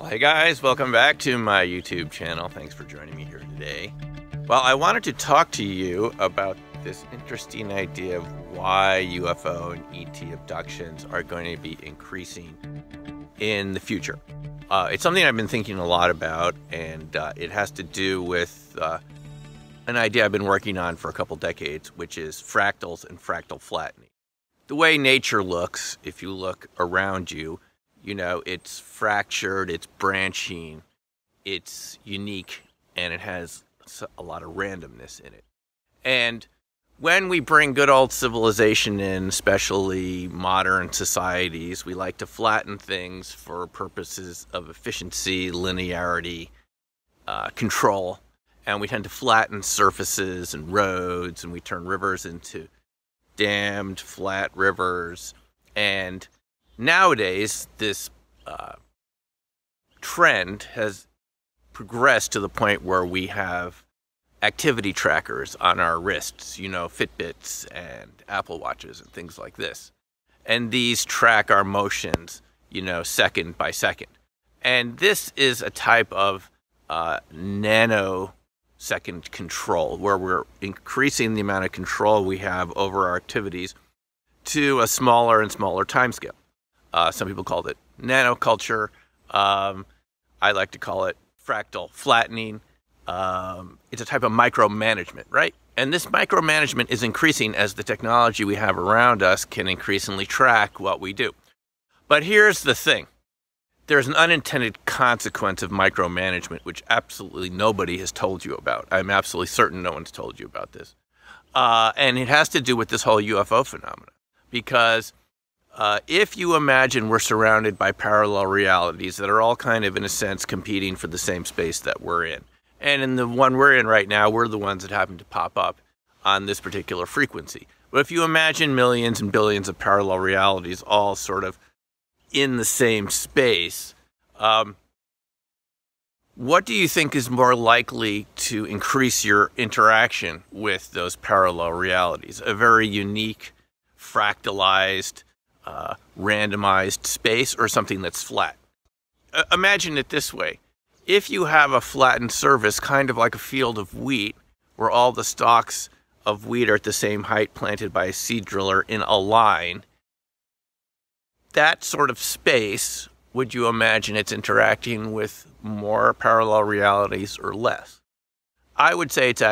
Hey guys, welcome back to my YouTube channel. Thanks for joining me here today. Well, I wanted to talk to you about this interesting idea of why UFO and ET abductions are going to be increasing in the future. It's something I've been thinking a lot about, and it has to do with an idea I've been working on for a couple decades, which is fractals and fractal flattening. The way nature looks, if you look around you, you know, it's fractured, it's branching, it's unique, and it has a lot of randomness in it. And when we bring good old civilization in, especially modern societies, we like to flatten things for purposes of efficiency, linearity, control. And we tend to flatten surfaces and roads, and we turn rivers into dammed, flat rivers. And nowadays, this trend has progressed to the point where we have activity trackers on our wrists, you know, Fitbits and Apple Watches and things like this. And these track our motions, you know, second by second. And this is a type of nanosecond control, where we're increasing the amount of control we have over our activities to a smaller and smaller time scale. Some people call it nanoculture. I like to call it fractal flattening. It's a type of micromanagement, right? And this micromanagement is increasing as the technology we have around us can increasingly track what we do. But here's the thing. There's an unintended consequence of micromanagement, which absolutely nobody has told you about. I'm absolutely certain no one's told you about this. And it has to do with this whole UFO phenomenon. Because if you imagine we're surrounded by parallel realities that are all kind of, in a sense, competing for the same space that we're in. And in the one we're in right now, we're the ones that happen to pop up on this particular frequency. But if you imagine millions and billions of parallel realities all sort of in the same space, what do you think is more likely to increase your interaction with those parallel realities? A very unique, fractalized, randomized space, or something that's flat? Imagine it this way. If you have a flattened surface, kind of like a field of wheat, where all the stalks of wheat are at the same height planted by a seed driller in a line, that sort of space, would you imagine it's interacting with more parallel realities or less? I would say it's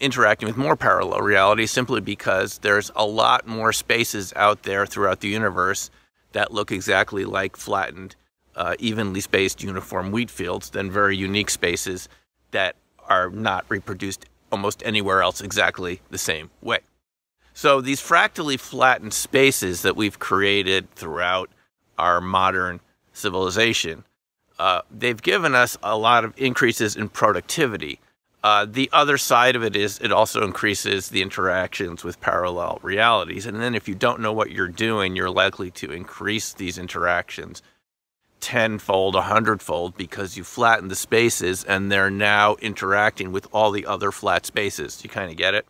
interacting with more parallel realities, simply because there's a lot more spaces out there throughout the universe that look exactly like flattened, evenly spaced uniform wheat fields than very unique spaces that are not reproduced almost anywhere else exactly the same way. So these fractally flattened spaces that we've created throughout our modern civilization, they've given us a lot of increases in productivity. The other side of it is it also increases the interactions with parallel realities. And then if you don't know what you're doing, you're likely to increase these interactions tenfold, 100-fold, because you flatten the spaces and they're now interacting with all the other flat spaces. You kind of get it?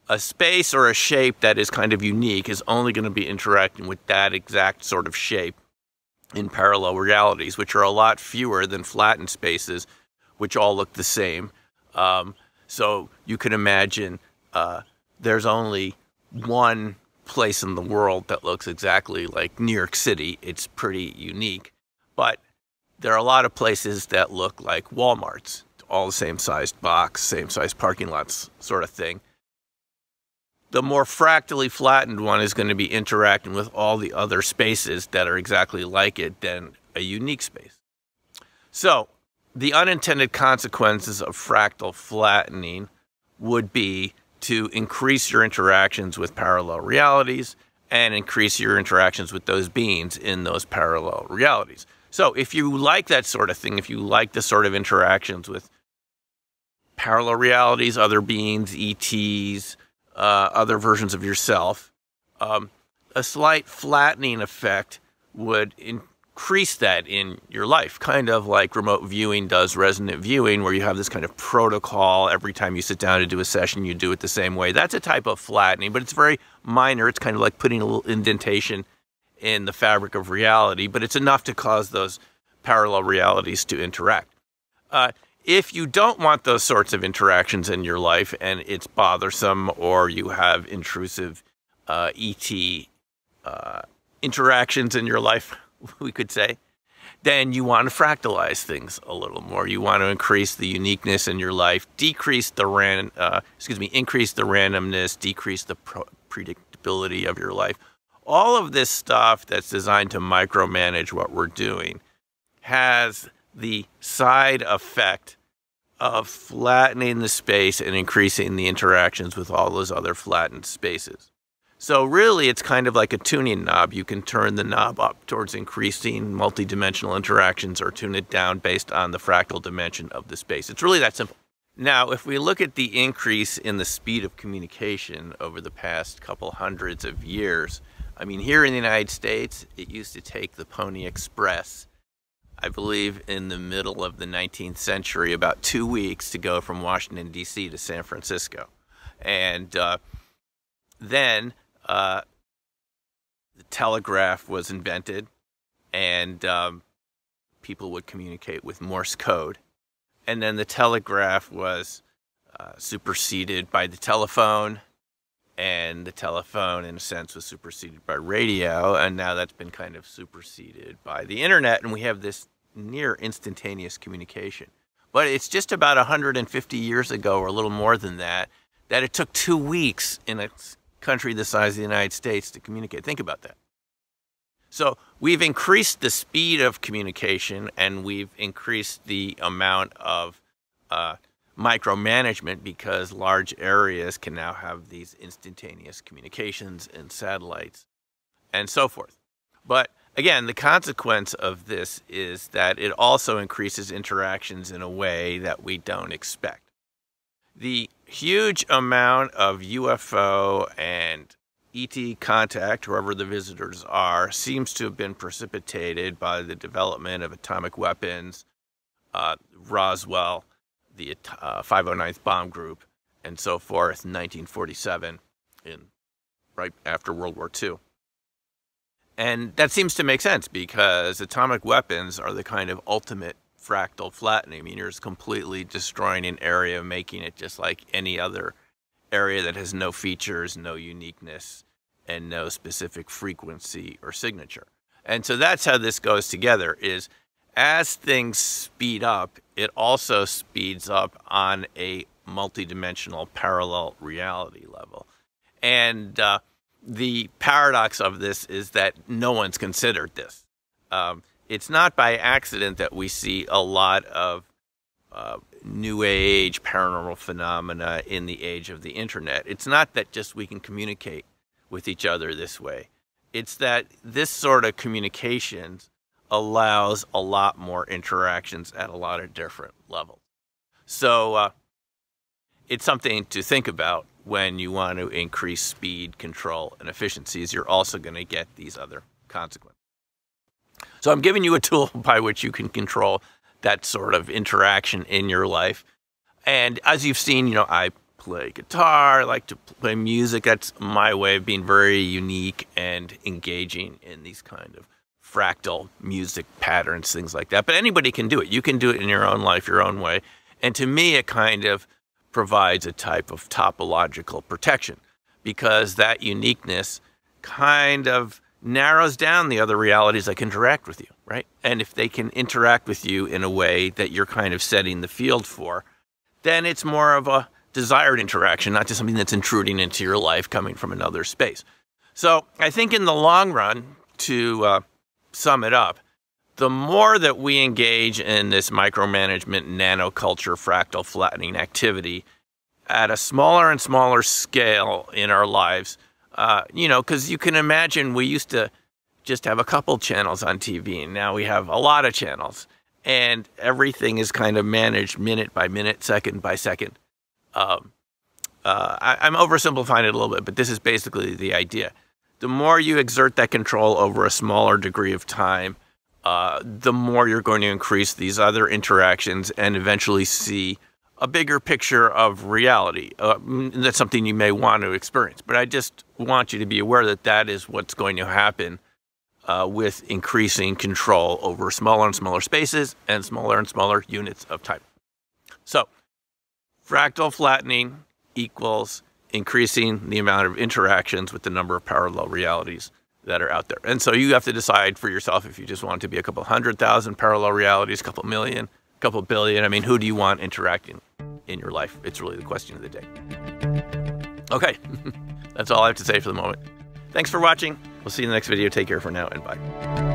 A space or a shape that is kind of unique is only going to be interacting with that exact sort of shape in parallel realities, which are a lot fewer than flattened spaces, which all look the same. So you can imagine there's only one place in the world that looks exactly like New York City. It's pretty unique. But there are a lot of places that look like Walmarts, all the same sized box, same sized parking lots sort of thing. The more fractally flattened one is going to be interacting with all the other spaces that are exactly like it than a unique space. So the unintended consequences of fractal flattening would be to increase your interactions with parallel realities and increase your interactions with those beings in those parallel realities. So if you like that sort of thing, if you like the sort of interactions with parallel realities, other beings, ETs, other versions of yourself, a slight flattening effect would increase that in your life, kind of like remote viewing does resonant viewing, where you have this kind of protocol. Every time you sit down to do a session, you do it the same way. That's a type of flattening, but it's very minor. It's kind of like putting a little indentation in the fabric of reality, but it's enough to cause those parallel realities to interact. If you don't want those sorts of interactions in your life and it's bothersome, or you have intrusive ET interactions in your life, we could say, then you want to fractalize things a little more. You want to increase the uniqueness in your life, increase the randomness, decrease the predictability of your life. All of this stuff that's designed to micromanage what we're doing has the side effect of flattening the space and increasing the interactions with all those other flattened spaces. So really, it's kind of like a tuning knob. You can turn the knob up towards increasing multidimensional interactions or tune it down based on the fractal dimension of the space. It's really that simple. Now, if we look at the increase in the speed of communication over the past couple hundreds of years, I mean, here in the United States, it used to take the Pony Express, I believe in the middle of the 19th century, about 2 weeks to go from Washington, D.C. to San Francisco. And then the telegraph was invented, and people would communicate with Morse code. And then the telegraph was superseded by the telephone, and the telephone, in a sense, was superseded by radio, and now that's been kind of superseded by the internet, and we have this near instantaneous communication. But it's just about 150 years ago, or a little more than that, that it took 2 weeks in a country the size of the United States to communicate. Think about that. So we've increased the speed of communication, and we've increased the amount of micromanagement, because large areas can now have these instantaneous communications and satellites and so forth. But again, the consequence of this is that it also increases interactions in a way that we don't expect. The huge amount of UFO and ET contact, whoever the visitors are, seems to have been precipitated by the development of atomic weapons, Roswell, the 509th Bomb Group, and so forth, in 1947, right after World War II. And that seems to make sense, because atomic weapons are the kind of ultimate fractal flattening. I mean, you're just completely destroying an area, making it just like any other area that has no features, no uniqueness, and no specific frequency or signature. And so that's how this goes together, is as things speed up, it also speeds up on a multidimensional parallel reality level. And the paradox of this is that no one's considered this. It's not by accident that we see a lot of new age paranormal phenomena in the age of the internet. It's not that just we can communicate with each other this way. It's that this sort of communications allows a lot more interactions at a lot of different levels. So it's something to think about when you want to increase speed, control, and efficiencies. You're also going to get these other consequences. So I'm giving you a tool by which you can control that sort of interaction in your life. And as you've seen, I play guitar, I like to play music. That's my way of being very unique and engaging in these kind of fractal music patterns, things like that. But anybody can do it. You can do it in your own life, your own way. And to me, it kind of provides a type of topological protection, because that uniqueness kind of narrows down the other realities that can interact with you, right? And if they can interact with you in a way that you're kind of setting the field for, then it's more of a desired interaction, not just something that's intruding into your life coming from another space. So I think in the long run, to sum it up, the more that we engage in this micromanagement, nanoculture, fractal flattening activity at a smaller and smaller scale in our lives, because you can imagine we used to just have a couple channels on TV, and now we have a lot of channels, and everything is kind of managed minute by minute, second by second. I'm oversimplifying it a little bit, but this is basically the idea. The more you exert that control over a smaller degree of time, the more you're going to increase these other interactions and eventually see a bigger picture of reality. That's something you may want to experience, but I just want you to be aware that that is what's going to happen with increasing control over smaller and smaller spaces and smaller units of time. So fractal flattening equals increasing the amount of interactions with the number of parallel realities that are out there. And so you have to decide for yourself if you just want it to be a couple 100,000 parallel realities, a couple million, a couple billion. I mean, who do you want interacting in your life? It's really the question of the day. Okay, that's all I have to say for the moment. Thanks for watching. We'll see you in the next video. Take care for now, and bye.